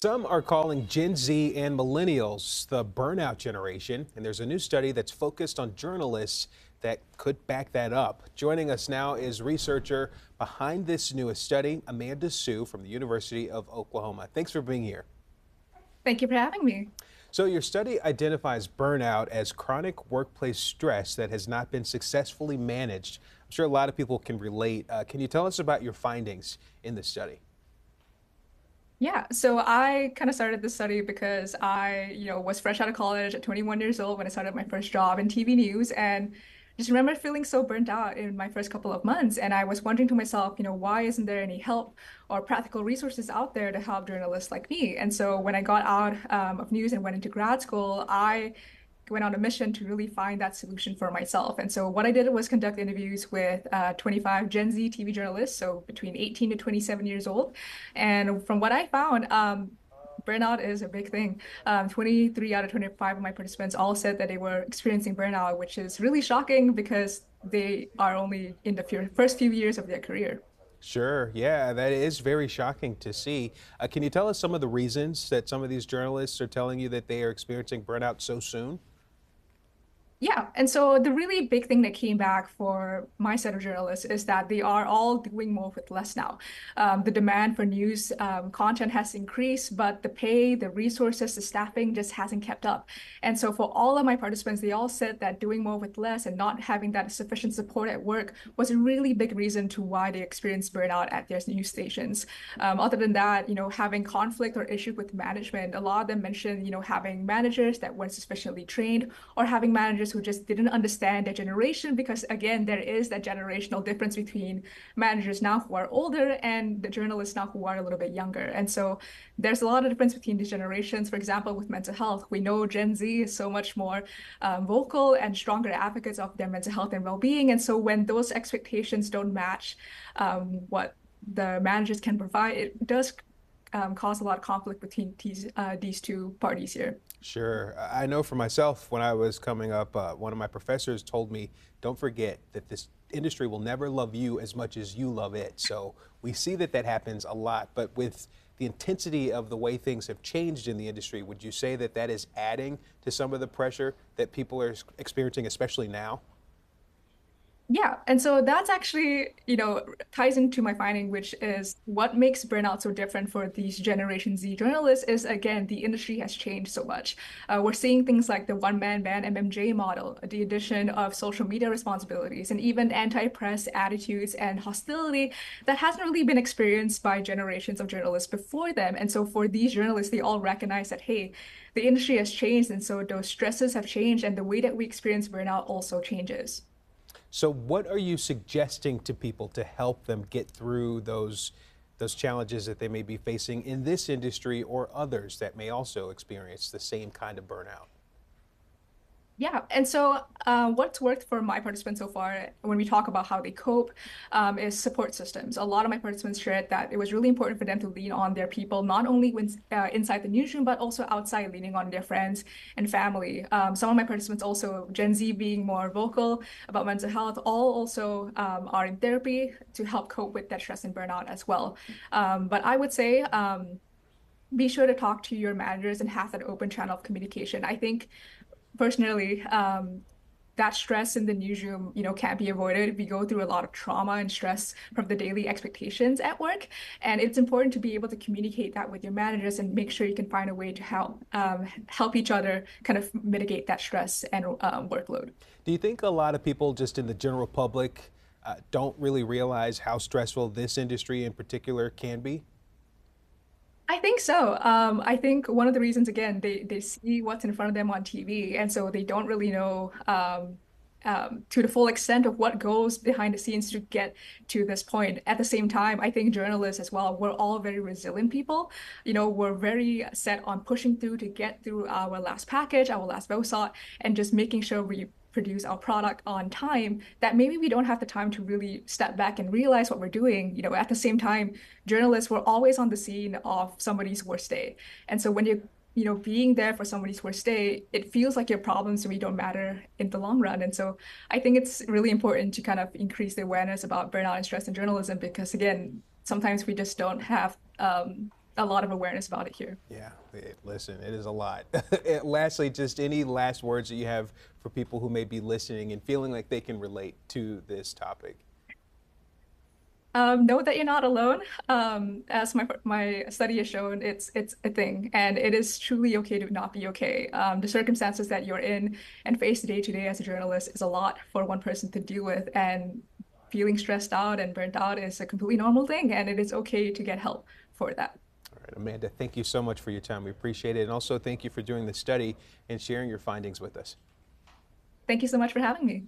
Some are calling Gen Z and millennials the burnout generation, and there's a new study that's focused on journalists that could back that up. Joining us now is researcher behind this newest study, Amanda Siew from the University of Oklahoma. Thanks for being here. Thank you for having me. So, your study identifies burnout as chronic workplace stress that has not been successfully managed. I'm sure a lot of people can relate. Can you tell us about your findings in the study? Yeah, so I kind of started this study because was fresh out of college at 21 years old when I started my first job in TV news and just remember feeling so burnt out in my first couple of months. And I was wondering to myself, why isn't there any help or practical resources out there to help journalists like me? And so when I got out of news and went into grad school, I went on a mission to really find that solution for myself. And so what I did was conduct interviews with 25 Gen Z TV journalists, so between 18 to 27 years old. And from what I found, burnout is a big thing. 23 out of 25 of my participants all said that they were experiencing burnout, which is really shocking because they are only in the first few years of their career. Sure. Yeah, that is very shocking to see. Can you tell us some of the reasons that some of these journalists are telling you that they are experiencing burnout so soon? Yeah, and so the really big thing that came back for my set of journalists is that they are all doing more with less now. The demand for news content has increased, but the pay, the resources, the staffing just hasn't kept up. And so for all of my participants, they all said that doing more with less and not having that sufficient support at work was a really big reason to why they experienced burnout at their news stations. Other than that, having conflict or issue with management, a lot of them mentioned, having managers that weren't sufficiently trained or having managers who just didn't understand their generation because again there is that generational difference between managers now who are older and the journalists now who are a little bit younger. And so there's a lot of difference between these generations. For example, with mental health, we know Gen Z is so much more vocal and stronger advocates of their mental health and well-being. And so when those expectations don't match what the managers can provide, it does cause a lot of conflict between these two parties here. Sure. I know for myself, when I was coming up, one of my professors told me, don't forget that this industry will never love you as much as you love it. So we see that that happens a lot. But with the intensity of the way things have changed in the industry, would you say that that is adding to some of the pressure that people are experiencing, especially now? Yeah, and so that's actually, ties into my finding, which is what makes burnout so different for these Generation Z journalists is, again, the industry has changed so much. We're seeing things like the one-man band MMJ model, the addition of social media responsibilities, and even anti-press attitudes and hostility that hasn't really been experienced by generations of journalists before them. And so for these journalists, they all recognize that, hey, the industry has changed, and so those stresses have changed, and the way that we experience burnout also changes. So what are you suggesting to people to help them get through those challenges that they may be facing in this industry or others that may also experience the same kind of burnout? Yeah, and so what's worked for my participants so far when we talk about how they cope is support systems. A lot of my participants shared that it was really important for them to lean on their people, not only when inside the newsroom, but also outside, leaning on their friends and family. Some of my participants also, Gen Z being more vocal about mental health, all also are in therapy to help cope with that stress and burnout as well. But I would say be sure to talk to your managers and have that open channel of communication. I think personally, that stress in the newsroom, can't be avoided. We go through a lot of trauma and stress from the daily expectations at work, and it's important to be able to communicate that with your managers and make sure you can find a way to help each other kind of mitigate that stress and workload. Do you think a lot of people just in the general public don't really realize how stressful this industry in particular can be? I think so. I think one of the reasons, again, they see what's in front of them on TV, and so they don't really know to the full extent of what goes behind the scenes to get to this point. At the same time, I think journalists as well, we're all very resilient people. We're very set on pushing through to get through our last package, our last VOSOT, and just making sure we produce our product on time, that maybe we don't have the time to really step back and realize what we're doing. At the same time, journalists were always on the scene of somebody's worst day. And so when you're being there for somebody's worst day, it feels like your problems really don't matter in the long run. And so I think it's really important to kind of increase the awareness about burnout and stress in journalism because, again, sometimes we just don't have a lot of awareness about it here. Yeah, listen, it is a lot. Lastly, just any last words that you have for people who may be listening and feeling like they can relate to this topic? Know that you're not alone. As my study has shown, it's a thing, and it is truly okay to not be okay. The circumstances that you're in and face day to day as a journalist is a lot for one person to deal with, and feeling stressed out and burnt out is a completely normal thing, and it is okay to get help for that. All right, Amanda, thank you so much for your time. We appreciate it. And also thank you for doing the study and sharing your findings with us. Thank you so much for having me.